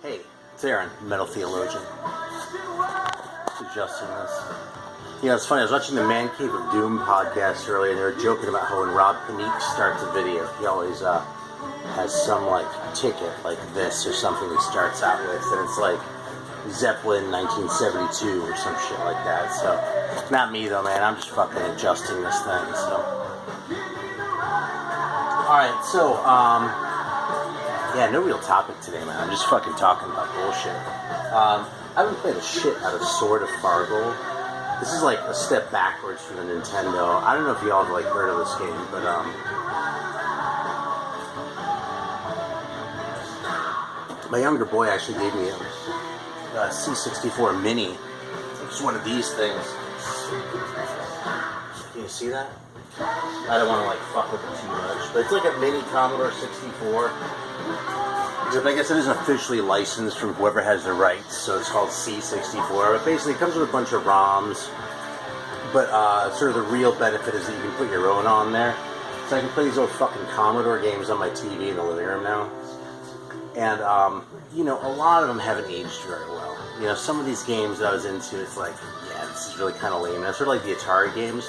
Hey, it's Aaron, Metal Theologian. Adjusting this. You know, it's funny, I was watching the Man Cave of Doom podcast earlier, and they were joking about how when Rob Panique starts a video, he always has some, like, ticket like this or something he starts out with, and it's like Zeppelin 1972 or some shit like that. So, not me though, man. I'm just fucking adjusting this thing, so. Alright, so, yeah, no real topic today, man. I'm just fucking talking about bullshit. I've been playing the shit out of Sword of Fargle. This is like a step backwards from the Nintendo. I don't know if y'all have like heard of this game, but my younger boy actually gave me a C64 Mini. It's one of these things. Can you see that? I don't want to like fuck with it too much, but it's like a mini Commodore 64. Except I guess it isn't officially licensed from whoever has the rights, so it's called C64. But basically, it comes with a bunch of ROMs. But sort of the real benefit is that you can put your own on there. So I can play these old fucking Commodore games on my TV in the living room now. And, you know, a lot of them haven't aged very well. You know, some of these games that I was into, it's like, yeah, this is really kind of lame. And it's sort of like the Atari games.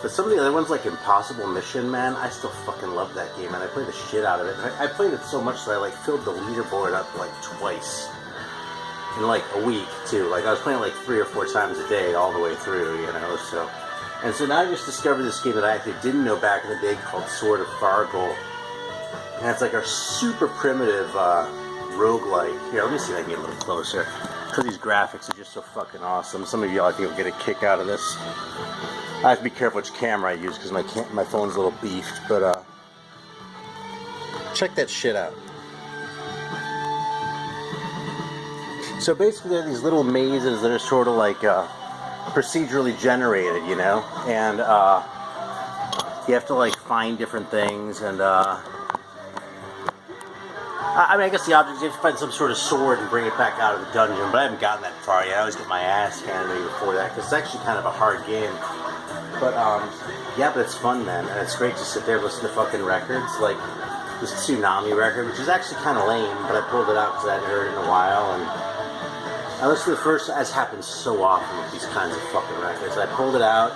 But some of the other ones, like Impossible Mission, man, I still fucking love that game, and I played the shit out of it. I played it so much that I, like, filled the leaderboard up, like, twice. In, like, a week, too. Like, I was playing, like, 3 or 4 times a day all the way through, you know, so. And so now I just discovered this game that I actually didn't know back in the day called Sword of Fargle. And it's, like, a super primitive, roguelike. Here, let me see if I can get a little closer. Because these graphics are just so fucking awesome. Some of y'all, I think, will get a kick out of this. I have to be careful which camera I use because my phone's a little beefed, but check that shit out. So basically there are these little mazes that are sort of like procedurally generated, you know, and you have to like find different things, and I mean, I guess the object is you have to find some sort of sword and bring it back out of the dungeon, but I haven't gotten that far yet. I always get my ass handed to me before that because it's actually kind of a hard game. But, yeah, but it's fun, man, and it's great to sit there and listen to fucking records, like this Tsunami record, which is actually kind of lame, but I pulled it out because I hadn't heard it in a while, and I listened to the first, as happens so often with these kinds of fucking records. I pulled it out,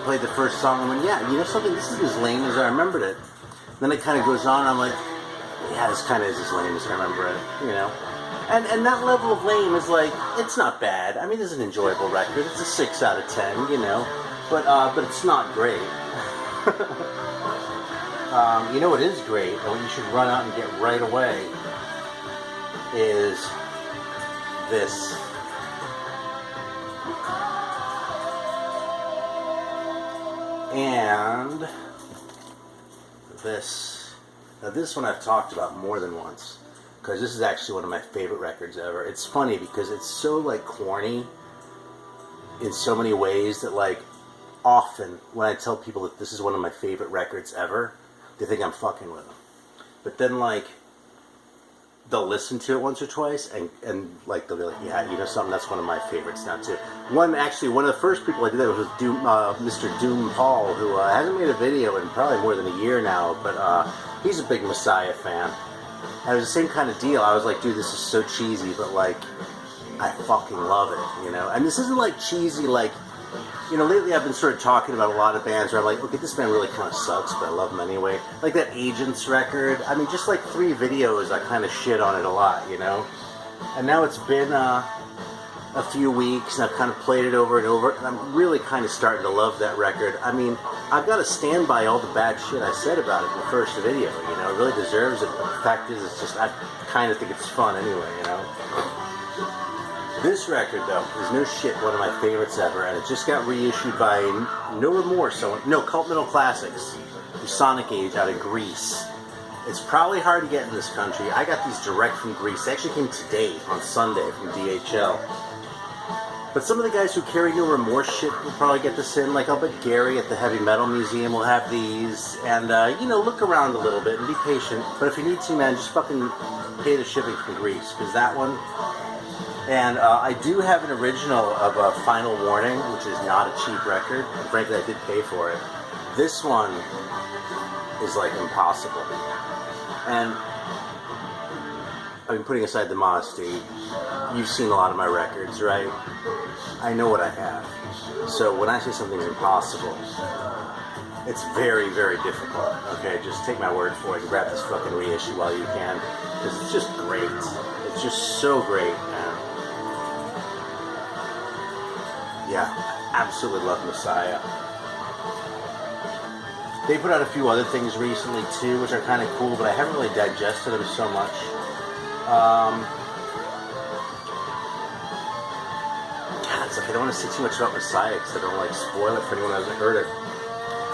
played the first song, and went, yeah, you know something, this is as lame as I remembered it. Then it kind of goes on, and I'm like, yeah, this kind of is as lame as I remember it, you know. And that level of lame is like, it's not bad. I mean, it's an enjoyable record. It's a 6 out of 10, you know. But it's not great. You know what is great, and what you should run out and get right away, is this. And this. Now this one I've talked about more than once, because this is actually one of my favorite records ever. It's funny because it's so, like, corny in so many ways that, like, often when I tell people that this is one of my favorite records ever, they think I'm fucking with them. But then, like, they'll listen to it once or twice, and like, they'll be like, yeah, you know something, that's one of my favorites now, too. One of the first people I did that was Doom, Mr. Doom Paul, who hasn't made a video in probably more than a year now, but he's a big Messiah fan. And it was the same kind of deal. I was like, dude, this is so cheesy, but, like, I fucking love it, you know? And this isn't, like, cheesy, like, you know, lately I've been sort of talking about a lot of bands where I'm like, okay, this band really kind of sucks, but I love them anyway. Like that Agents record. I mean, just like 3 videos, I kind of shit on it a lot, you know? And now it's been a few weeks, and I've kind of played it over and over, and I'm really kind of starting to love that record. I mean, I've got to stand by all the bad shit I said about it in the first video, you know? It really deserves it. The fact is, it's just, I kind of think it's fun anyway, you know? This record, though, is no shit one of my favorites ever, and it just got reissued by No Remorse, Cult Metal Classics, the Sonic Age out of Greece. It's probably hard to get in this country. I got these direct from Greece. They actually came today, on Sunday, from DHL. But some of the guys who carry No Remorse shit will probably get this in. Like, I'll bet Gary at the Heavy Metal Museum will have these. And, you know, look around a little bit and be patient. But if you need to, man, just fucking pay the shipping from Greece. Because that one... And I do have an original of Final Warning, which is not a cheap record. And frankly, I did pay for it. This one is, like, impossible. And I mean, putting aside the modesty, you've seen a lot of my records, right? I know what I have. So when I say something's impossible, it's very, very difficult. Okay, just take my word for it and grab this fucking reissue while you can, because it's just great. It's just so great, man. Yeah, absolutely love Messiah. They put out a few other things recently too, which are kind of cool, but I haven't really digested them so much. God, it's like I don't want to say too much about Messiah because I don't like spoil it for anyone who hasn't heard it.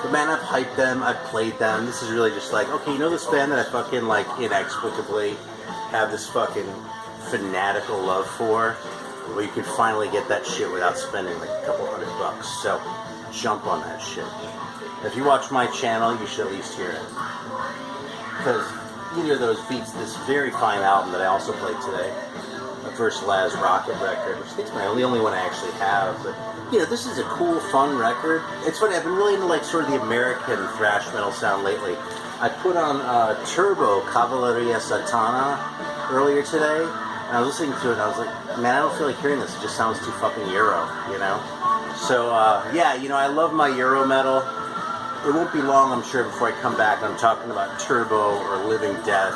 But man, I've hyped them, I've played them. This is really just like, okay, you know this band that I fucking like inexplicably have this fucking fanatical love for? Well, you can finally get that shit without spending like a couple $100. So jump on that shit. If you watch my channel, you should at least hear it. Because either of those beats this very fine album that I also played today, the first Laz Rocket record, which I think is my only one I actually have, but you know, this is a cool, fun record. It's funny, I've been really into like sort of the American thrash metal sound lately. I put on Turbo Cavalleria Satana earlier today, and I was listening to it and I was like, man, I don't feel like hearing this, it just sounds too fucking Euro, you know? So yeah, you know, I love my Euro metal. It won't be long, I'm sure, before I come back and I'm talking about Turbo or Living Death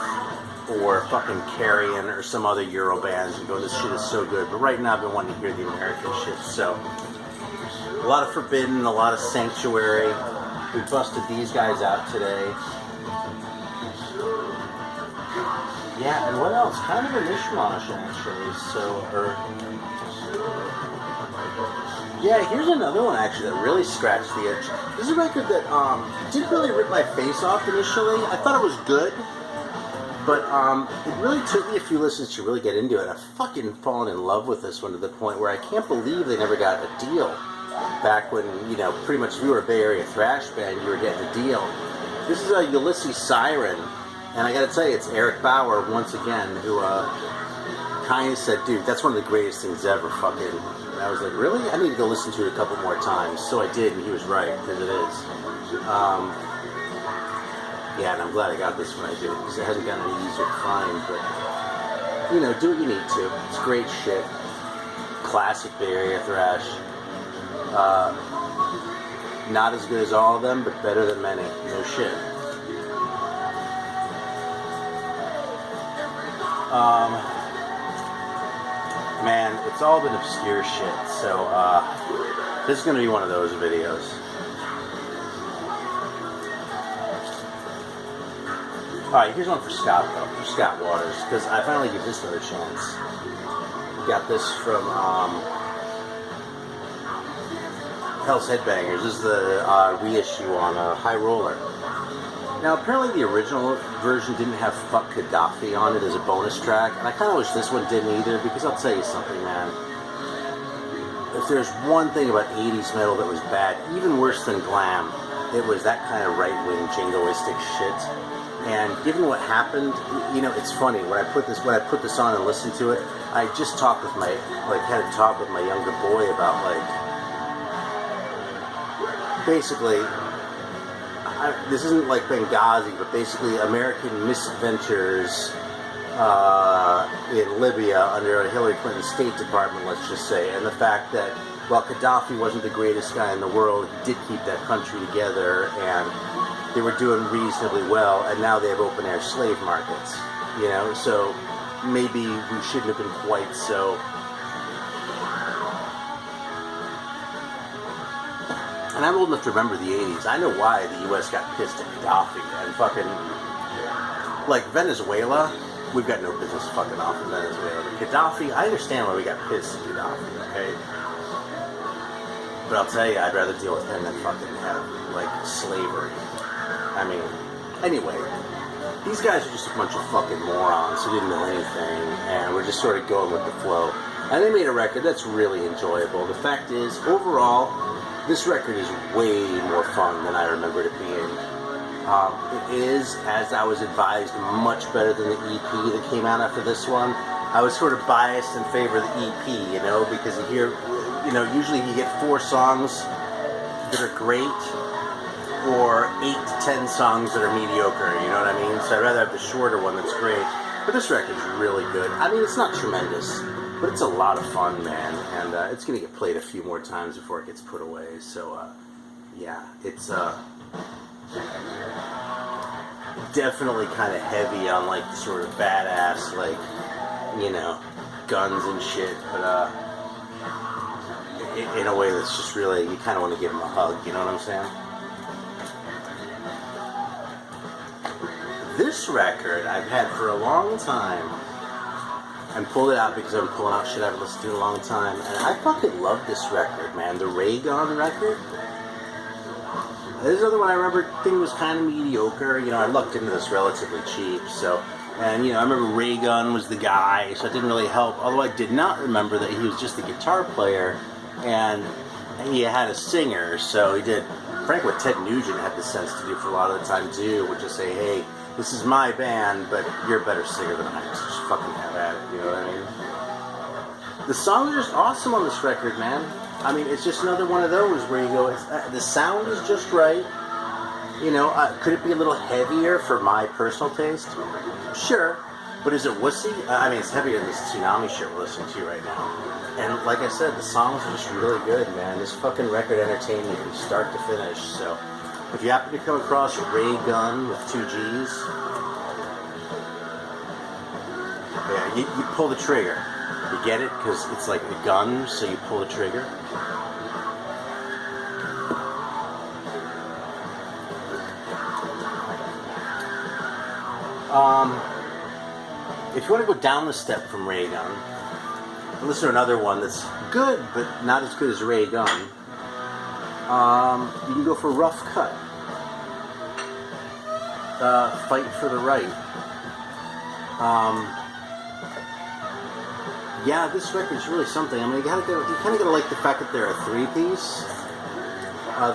or fucking Carrion or some other Euro bands and go, this shit is so good. But right now I've been wanting to hear the American shit, so a lot of Forbidden, a lot of Sanctuary. We busted these guys out today. Yeah, and what else? Kind of a mishmash, actually. Yeah, here's another one actually that really scratched the itch. This is a record that didn't really rip my face off initially. I thought it was good, but it really took me a few listens to really get into it. I've fucking fallen in love with this one to the point where I can't believe they never got a deal. Back when, you know, pretty much if you were a Bay Area thrash band, you were getting a deal. This is a Ulysses Siren, and I gotta tell you, it's Eric Bauer once again who kind of said, dude, that's one of the greatest things ever, fucking. And I was like, really? I need to go listen to it a couple more times. So I did, and he was right, because it is. Yeah, and I'm glad I got this when I did, because it hasn't gotten any easier to find, but, you know, do what you need to. It's great shit. Classic Bay Area thrash. Not as good as all of them, but better than many. No shit. Man, it's all been obscure shit, so this is going to be one of those videos. Alright, here's one for Scott, though, for Scott Waters, because I finally give this another chance. Got this from Hell's Headbangers. This is the reissue on High Roller. Now, apparently the original version didn't have Fuck Gaddafi on it as a bonus track, and I kind of wish this one didn't either, because I'll tell you something, man. If there's one thing about 80s metal that was bad, even worse than glam, it was that kind of right-wing jingoistic shit. And given what happened, you know, it's funny, when I put this on and listened to it, I just talked with had a talk with my younger boy about, basically, this isn't like Benghazi, but basically American misadventures in Libya under a Hillary Clinton State Department, let's just say, and the fact that while Gaddafi wasn't the greatest guy in the world, he did keep that country together, and they were doing reasonably well, and now they have open-air slave markets, you know, so maybe we shouldn't have been quite so... And I'm old enough to remember the 80s. I know why the U.S. got pissed at Gaddafi and fucking... Like, Venezuela, we've got no business fucking off in Venezuela. But Gaddafi, I understand why we got pissed at Gaddafi, okay? But I'll tell you, I'd rather deal with him than fucking have, slavery. I mean, anyway, these guys are just a bunch of fucking morons who didn't know anything, and we're just sort of going with the flow. And they made a record that's really enjoyable. The fact is, overall, this record is way more fun than I remembered it being. It is, as I was advised, much better than the EP that came out after this one. I was sort of biased in favor of the EP, you know, because here, you know, usually you get 4 songs that are great, or 8 to 10 songs that are mediocre, you know what I mean? So I'd rather have the shorter one that's great. But this record's really good. I mean, it's not tremendous, but it's a lot of fun, man. And it's going to get played a few more times before it gets put away. So, yeah, it's definitely kind of heavy on, like, sort of badass, like, you know, guns and shit. But in a way that's just really, you kind of want to give him a hug, you know what I'm saying? This record I've had for a long time. I pulled it out because I've been pulling out shit I haven't listened to in a long time. And I fucking love this record, man. The Regan record. This is another one I remember thinking was kind of mediocre. You know, I lucked into this relatively cheap, so... And, you know, I remember Regan was the guy, so it didn't really help. Although I did not remember that he was just a guitar player, and he had a singer, so he did... Frankly, what Ted Nugent had the sense to do for a lot of the time, too, would just say, hey... This is my band, but you're a better singer than I am, so just fucking have at it, you know what I mean? The songs are just awesome on this record, man. I mean, it's just another one of those where you go, the sound is just right. You know, could it be a little heavier for my personal taste? Sure. But is it wussy? I mean, it's heavier than this Tsunami shit we're listening to right now. And like I said, the songs are just really good, man. This fucking record entertained me from start to finish, so... If you happen to come across Regan with 2 G's, yeah, you pull the trigger. You get it? Because it's like a gun, so you pull the trigger. If you want to go down the step from Regan, listen to another one that's good, but not as good as Regan. You can go for Rough Cut. Fight for the Right. Yeah, this record's really something. I mean, you kind of gotta like the fact that they're a 3-piece.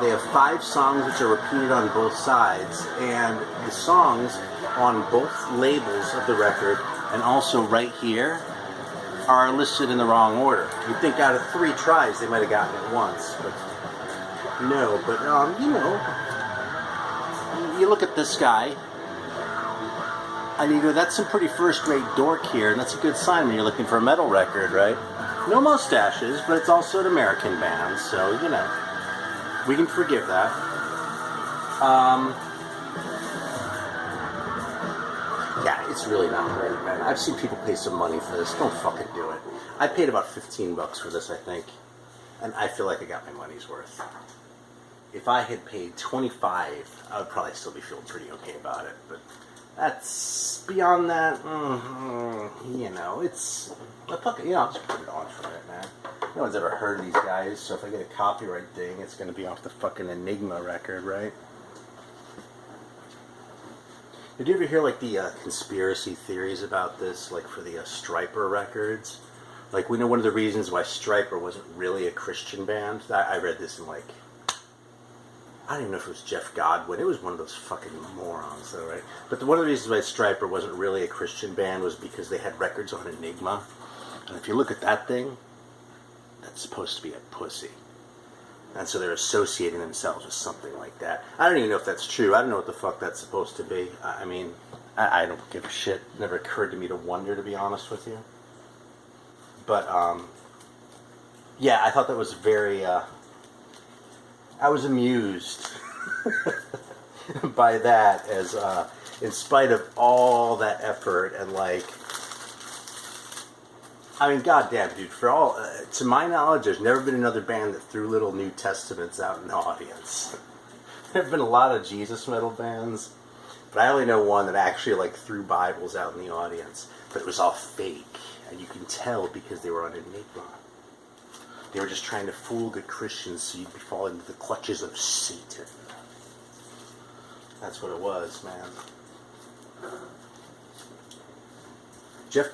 They have 5 songs which are repeated on both sides, and the songs on both labels of the record, and also right here, are listed in the wrong order. You'd think out of 3 tries they might have gotten it once, but no. But you know, you look at this guy, and you go, that's some pretty first-rate dork here, and that's a good sign when you're looking for a metal record, right? No mustaches, but it's also an American band, so, you know, we can forgive that. Yeah, it's really not great, man. I've seen people pay some money for this. Don't fucking do it. I paid about $15 for this, I think, and I feel like I got my money's worth. If I had paid $25, I would probably still be feeling pretty okay about it, but that's beyond that. You know, it's a fucking, you know, I'll just put it on for it, man. No one's ever heard of these guys, so if I get a copyright ding, it's going to be off the fucking Enigma record, right? Did you ever hear, like, the conspiracy theories about this, like, for the Stryper records? Like, we know one of the reasons why Stryper wasn't really a Christian band. I read this in, like, I don't even know if it was Jeff Godwin. It was one of those fucking morons, though, right? But one of the reasons why Stryper wasn't really a Christian band was because they had records on Enigma. And if you look at that thing, that's supposed to be a pussy. And so they're associating themselves with something like that. I don't even know if that's true. I don't know what the fuck that's supposed to be. I mean, I don't give a shit. It never occurred to me to wonder, to be honest with you. But, yeah, I thought that was very, I was amused by that, as, in spite of all that effort and, like, I mean, goddamn, dude, for all, to my knowledge, there's never been another band that threw little New Testaments out in the audience. There have been a lot of Jesus metal bands, but I only know one that actually, like, threw Bibles out in the audience. But it was all fake, and you can tell because they were on Enigma. They were just trying to fool good Christians so you'd be falling into the clutches of Satan. That's what it was, man.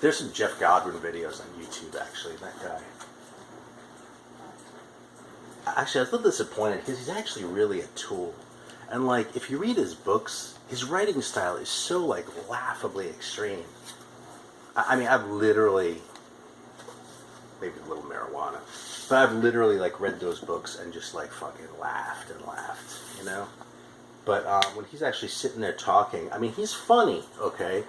There's some Jeff Godwin videos on YouTube, actually, that guy. Actually, I was a little disappointed because he's actually really a tool. And, like, if you read his books, his writing style is so, like, laughably extreme. I mean, I've literally, maybe a little marijuana, but I've literally, like, read those books and just, like, fucking laughed and laughed, you know? But when he's actually sitting there talking, I mean, he's funny, okay?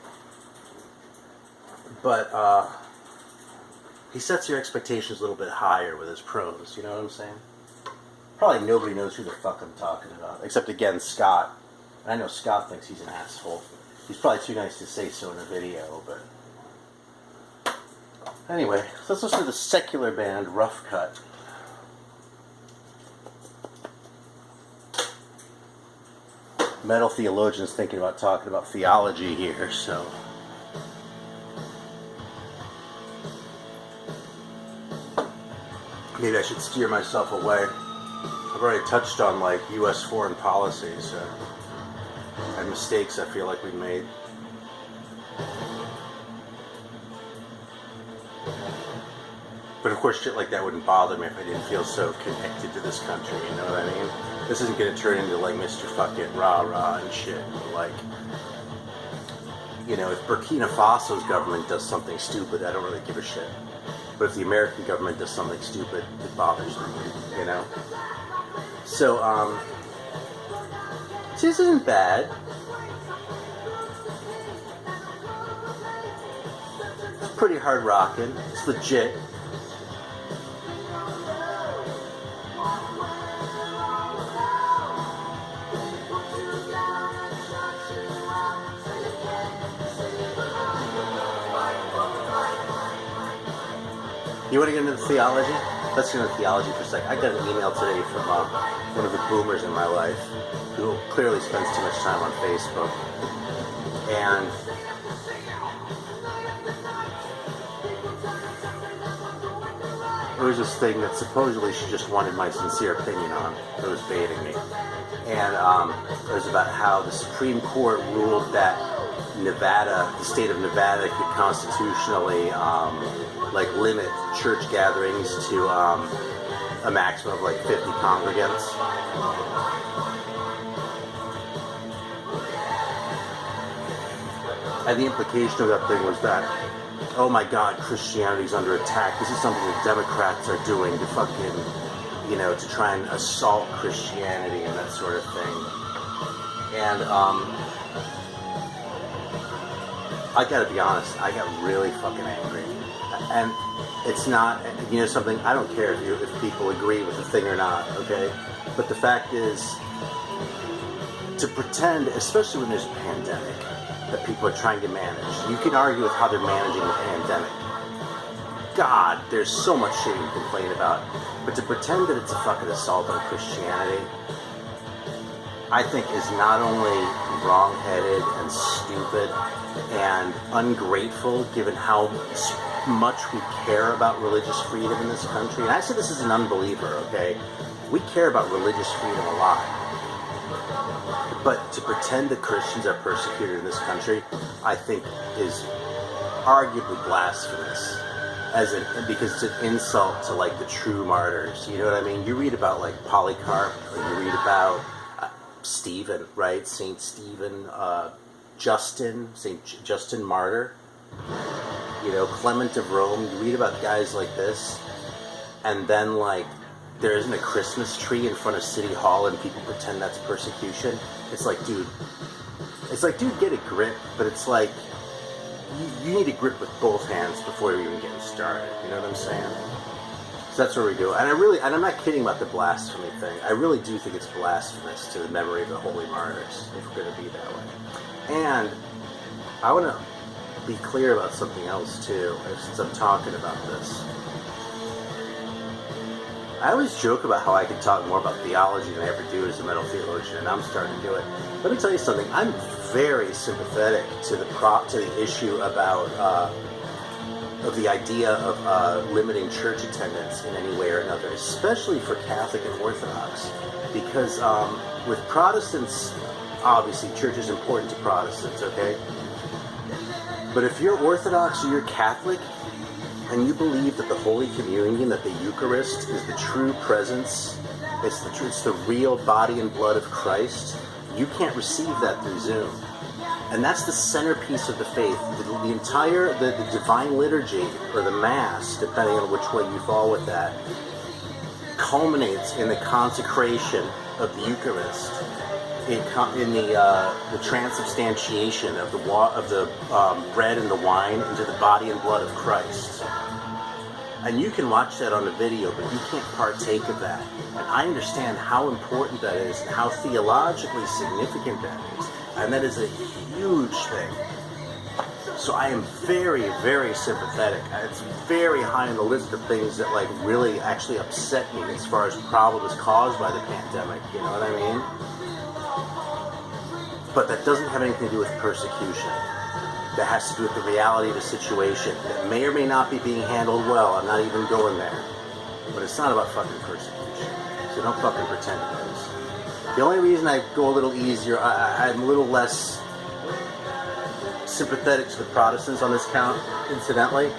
But he sets your expectations a little bit higher with his prose, you know what I'm saying? Probably nobody knows who the fuck I'm talking about, except, again, Scott. And I know Scott thinks he's an asshole. He's probably too nice to say so in a video, but... Anyway, so let's listen to the secular band Rough Cut. Metal theologians thinking about talking about theology here, so... Maybe I should steer myself away. I've already touched on, like, U.S. foreign policy, so... and mistakes I feel like we made. But of course shit like that wouldn't bother me if I didn't feel so connected to this country, you know what I mean? This isn't gonna turn into like Mr. fucking rah-rah and shit. Like, you know, if Burkina Faso's government does something stupid, I don't really give a shit. But if the American government does something stupid, it bothers me, you know? So, see, this isn't bad. It's pretty hard rocking. It's legit. You want to get into theology? Let's get into theology for a second. I got an email today from one of the boomers in my life who clearly spends too much time on Facebook. And there was this thing that supposedly she just wanted my sincere opinion on. It was baiting me. And it was about how the Supreme Court ruled that Nevada, the state of Nevada, could constitutionally like limit church gatherings to a maximum of like 50 congregants. And the implication of that thing was that, oh my God, Christianity's under attack. This is something the Democrats are doing to fucking, you know, to try and assault Christianity and that sort of thing. And I gotta be honest, I got really fucking angry. And it's not, you know something, I don't care if people agree with the thing or not, okay? But the fact is, to pretend, especially when there's a pandemic, that people are trying to manage. You can argue with how they're managing the pandemic. God, there's so much shit you can complain about. But to pretend that it's a fucking assault on Christianity, I think is not only wrong-headed and stupid and ungrateful, given how much we care about religious freedom in this country. And I say this as an unbeliever, okay? We care about religious freedom a lot. But to pretend that Christians are persecuted in this country, I think is arguably blasphemous. Because it's an insult to, like, the true martyrs. You know what I mean? You read about, like, Polycarp, or you read about Stephen, right? Saint Stephen, Saint Justin Martyr. You know, Clement of Rome. You read about guys like this, and then, like, there isn't a Christmas tree in front of City Hall and people pretend that's persecution. It's like, dude, get a grip, but it's like, you need a grip with both hands before you're even getting started. You know what I'm saying? So that's what we do. And I'm not kidding about the blasphemy thing. I really do think it's blasphemous to the memory of the holy martyrs, if we're going to be that way. And I want to be clear about something else too, since I'm talking about this. I always joke about how I can talk more about theology than I ever do as a metal theologian, and I'm starting to do it. Let me tell you something. I'm very sympathetic to the issue about of the idea of limiting church attendance in any way or another, especially for Catholic and Orthodox, because with Protestants, obviously, church is important to Protestants, okay? But if you're Orthodox or you're Catholic, and you believe that the Holy Communion, that the Eucharist is the true presence, it's the real body and blood of Christ, you can't receive that through Zoom. And that's the centerpiece of the faith. The entire divine liturgy, or the Mass, depending on which way you fall with that, culminates in the consecration of the Eucharist. in the transubstantiation of the bread and the wine into the body and blood of Christ. And you can watch that on the video, but you can't partake of that. And I understand how important that is and how theologically significant that is. And that is a huge thing. So I am very, very sympathetic. It's very high on the list of things that like really actually upset me as far as problems caused by the pandemic. You know what I mean? But that doesn't have anything to do with persecution. That has to do with the reality of the situation that may or may not be being handled well. I'm not even going there. But it's not about fucking persecution. So don't fucking pretend it is. The only reason I go a little easier, I'm a little less sympathetic to the Protestants on this count, incidentally,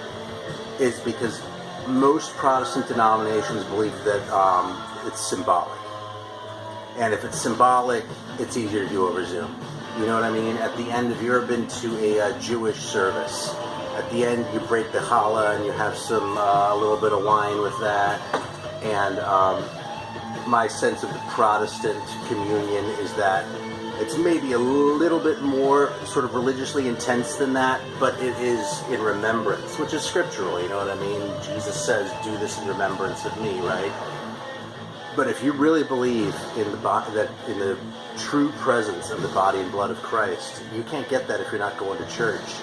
is because most Protestant denominations believe that it's symbolic. And if it's symbolic, it's easier to do over Zoom. You know what I mean? At the end, if you've ever been to a Jewish service, at the end you break the challah and you have some a little bit of wine with that. And my sense of the Protestant communion is that it's maybe a little bit more sort of religiously intense than that, but it is in remembrance, which is scriptural. You know what I mean? Jesus says, "Do this in remembrance of me," right? But if you really believe in the true presence of the body and blood of Christ, you can't get that if you're not going to church,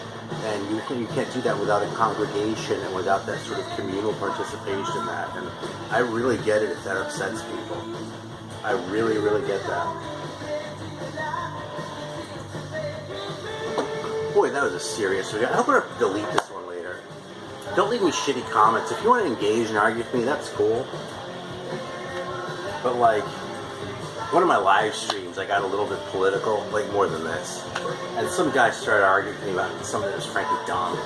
and you can't do that without a congregation and without that sort of communal participation in that. And I really get it if that upsets people. I really, really get that. Boy, that was a serious one. I hope I don't delete this one later. Don't leave me shitty comments. If you want to engage and argue with me, that's cool. But like, one of my live streams, I got a little bit political, like more than this. And some guy started arguing with me about something that was frankly dumb.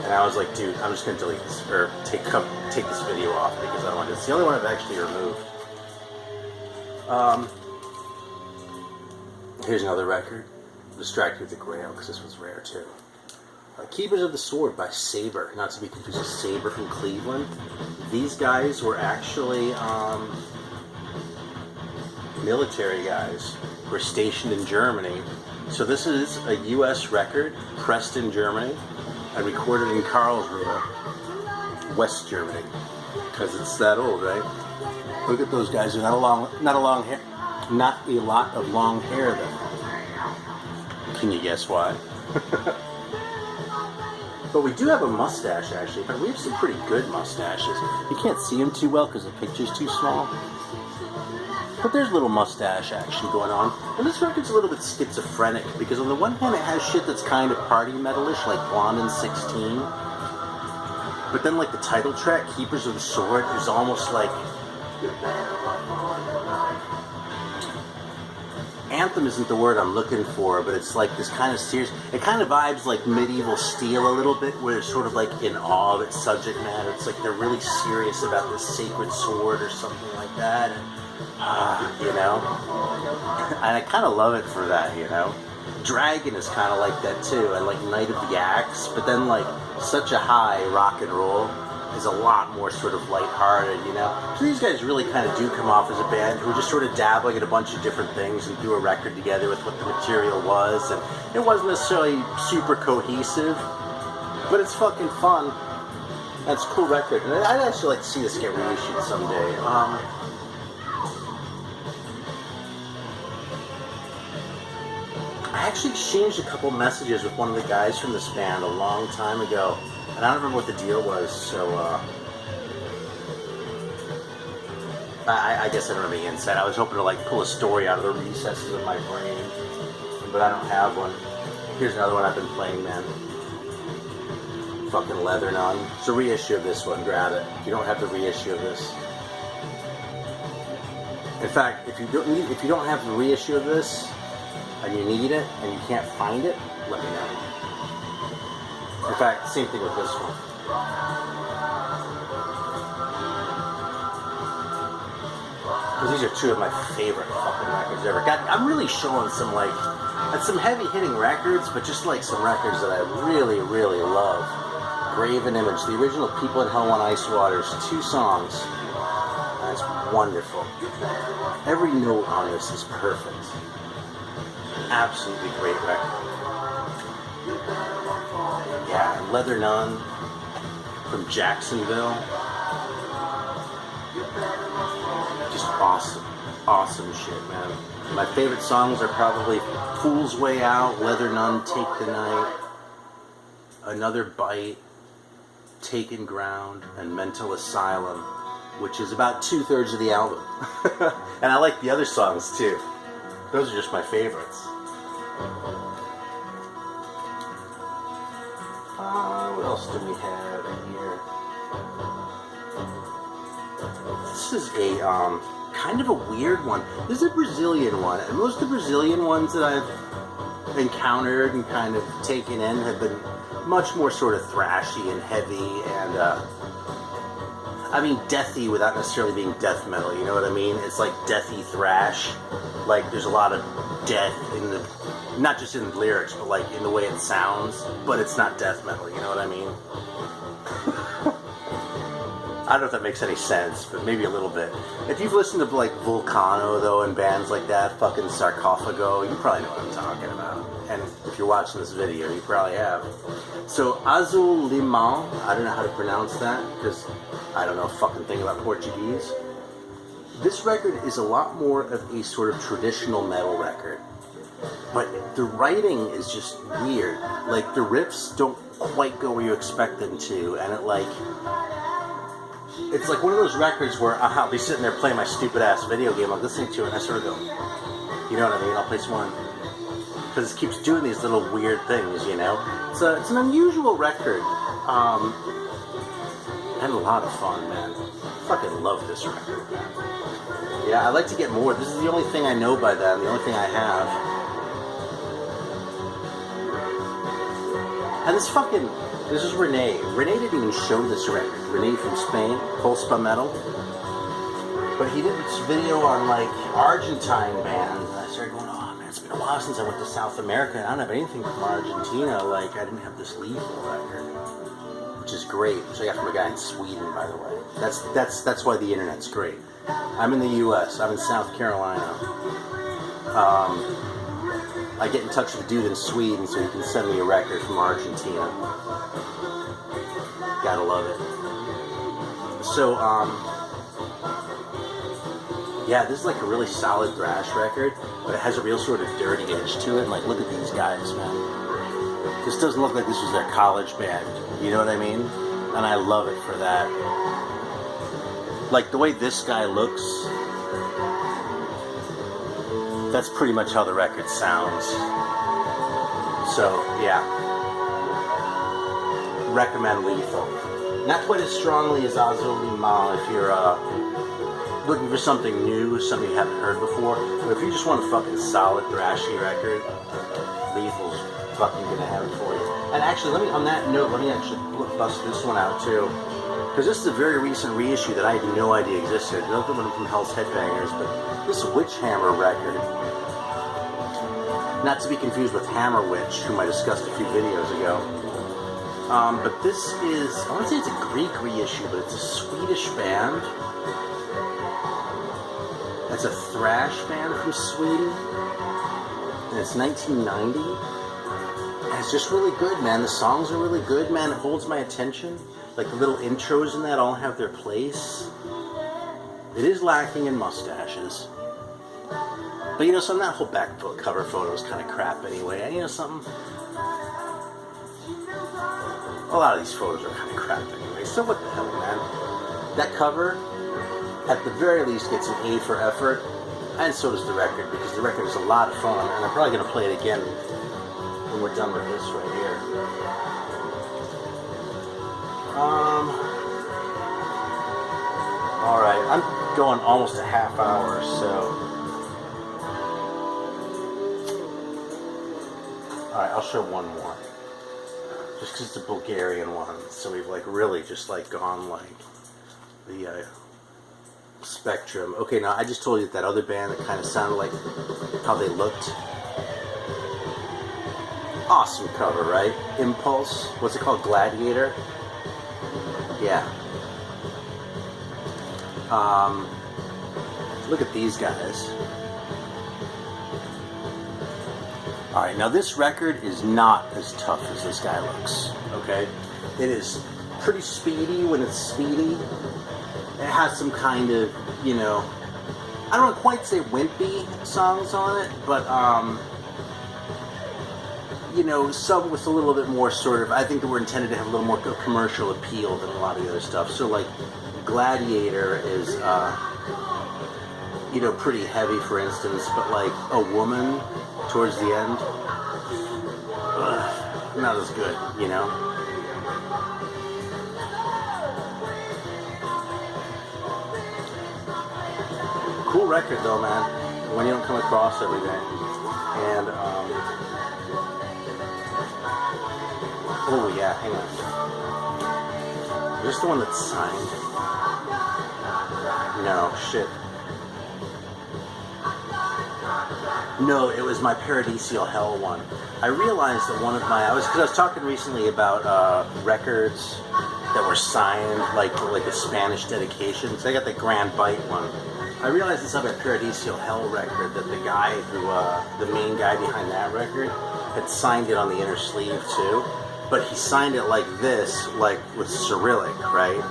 And I was like, dude, I'm just going to delete this, or take this video off because I don't want to. It's the only one I've actually removed. Here's another record. Distracted with the Grail, because this was rare too. Keepers of the Sword by Saber, not to be confused with Saber from Cleveland. These guys were actually military guys who were stationed in Germany. So this is a U.S. record, pressed in Germany, and recorded in Karlsruhe, West Germany, because it's that old, right? Look at those guys. Not a lot of long hair, though. Can you guess why? But we do have a mustache, actually. But we have some pretty good mustaches. You can't see them too well because the picture's too small. But there's a little mustache action going on. And this record's a little bit schizophrenic because on the one hand it has shit that's kind of party metalish, like Blonde and 16. But then like the title track, Keepers of the Sword, is almost like... Anthem isn't the word I'm looking for, but it's like this kind of serious... It kind of vibes like Medieval Steel a little bit, where it's sort of like in awe of its subject matter. It's like they're really serious about this sacred sword or something like that. And, you know? And I kind of love it for that, you know? Dragon is kind of like that too, and like Knight of the Axe, but then like Such a High rock and roll is a lot more sort of lighthearted, you know? So these guys really kind of do come off as a band who are just sort of dabbling in a bunch of different things and do a record together with what the material was, and it wasn't necessarily super cohesive, but it's fucking fun. That's a cool record, and I'd actually like to see this get reissued someday. I actually exchanged a couple messages with one of the guys from this band a long time ago, and I don't remember what the deal was, so I guess I don't have any insight. I was hoping to like pull a story out of the recesses of my brain, but I don't have one. Here's another one I've been playing, man. Fucking Leather Nun. It's a reissue of this one, grab it. If you don't have the reissue of this. In fact, if you don't have the reissue of this, and you need it, and you can't find it, let me know. In fact, same thing with this one. Because these are two of my favorite fucking records ever. God, I'm really showing some like, some heavy hitting records, but just like some records that I really, really love. Graven Image, the original People in Hell Want Ice Waters, 2 songs. That's wonderful. Every note on this is perfect. Absolutely great record. Yeah, Leather Nun from Jacksonville. Just awesome. Awesome shit, man. My favorite songs are probably Fool's Way Out, Leather Nun, Take the Night, Another Bite, Taken Ground, and Mental Asylum, which is about 2/3 of the album. And I like the other songs too. Those are just my favorites. What else do we have in here? This is a kind of a weird one. This is a Brazilian one, and most of the Brazilian ones that I've encountered and kind of taken in have been much more sort of thrashy and heavy and I mean deathy without necessarily being death metal, you know what I mean? It's like deathy thrash. Like there's a lot of death in the, not just in the lyrics, but like in the way it sounds, but it's not death metal, you know what I mean? I don't know if that makes any sense, but maybe a little bit. If you've listened to like Vulcano though and bands like that, fucking Sarcophago, you probably know what I'm talking about. And if you're watching this video, you probably have. So Azul Limão, I don't know how to pronounce that because I don't know a fucking thing about Portuguese. This record is a lot more of a sort of traditional metal record. But the writing is just weird. Like the riffs don't quite go where you expect them to, and it's like one of those records where I'll be sitting there playing my stupid ass video game, I'm listening to it, and I sort of go, you know what I mean? I'll play some one. Because it keeps doing these little weird things, you know? It's an unusual record. And a lot of fun, man. Fucking love this record. Yeah, I'd like to get more. This is the only thing I know by them, the only thing I have. And this is Renee. Renee didn't even show this record. Renee from Spain, Pulspa Metal. But he did this video on like Argentine bands. And I started going, oh man, it's been a while since I went to South America. I don't have anything from Argentina. Like I didn't have this Lethal record, which is great. Which I got from a guy in Sweden, by the way. That's why the internet's great. I'm in the U.S. I'm in South Carolina. I get in touch with a dude in Sweden so he can send me a record from Argentina. Gotta love it. So, yeah, this is like a really solid thrash record, but it has a real sort of dirty edge to it. Like, look at these guys, man. This doesn't look like this was their college band. You know what I mean? And I love it for that. Like, the way this guy looks, that's pretty much how the record sounds. So, yeah. Recommend Lethal. Not quite as strongly as Azul Limão if you're looking for something new, something you haven't heard before. But if you just want a fucking solid thrashy record, Lethal's fucking gonna have it for you. And actually, on that note, let me actually bust this one out too. Because this is a very recent reissue that I had no idea existed. Another one from Hell's Headbangers, but this Witchhammer record. Not to be confused with Hammer Witch, whom I discussed a few videos ago. But this is, I want to say it's a Greek reissue, but it's a Swedish band. It's a thrash band from Sweden. And it's 1990. And it's just really good, man. The songs are really good, man. It holds my attention. Like the little intros in that all have their place. It is lacking in mustaches. But you know, some of that whole back cover photo is kind of crap anyway. And you know something? A lot of these photos are kind of crap anyway. So what the hell, man? That cover, at the very least, gets an A for effort. And so does the record, because the record is a lot of fun. And I'm probably going to play it again when we're done with this right here. Alright, I'm going almost a half hour, so... Alright, I'll show one more. Just because it's a Bulgarian one, so we've like really just like gone like the spectrum. Okay, now I just told you that other band that kind of sounded like how they looked. Awesome cover, right? Impulse. What's it called? Gladiator? Yeah. Look at these guys. Alright, now this record is not as tough as this guy looks, okay? It is pretty speedy when it's speedy. It has some kind of, you know, I don't quite say wimpy songs on it, but, you know, some with a little bit more sort of, I think that were intended to have a little more commercial appeal than a lot of the other stuff. So, like, Gladiator is, you know, pretty heavy, for instance, but, like, A Woman towards the end, not as good, you know? Cool record, though, man, when you don't come across every day. And, oh, yeah, hang on. Is this the one that's signed? No, shit. No, it was my Paradisial Hell one. I realized that one of my... because I was talking recently about records that were signed, like a Spanish dedication. So I got the Grand Bite one. I realized this other Paradisial Hell record that the guy who, the main guy behind that record, had signed it on the inner sleeve too. But he signed it like this, like with Cyrillic, right?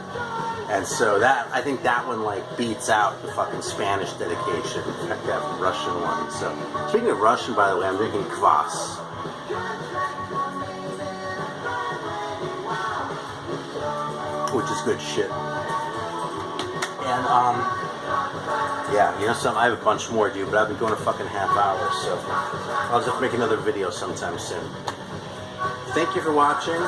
And so that, I think that one like beats out the fucking Spanish dedication. In fact, that Russian one. So, speaking of Russian, by the way, I'm drinking kvass. Which is good shit. And, yeah, you know something, I have a bunch more, dude, but I've been going a fucking half hour, so I'll just have to make another video sometime soon. Thank you for watching.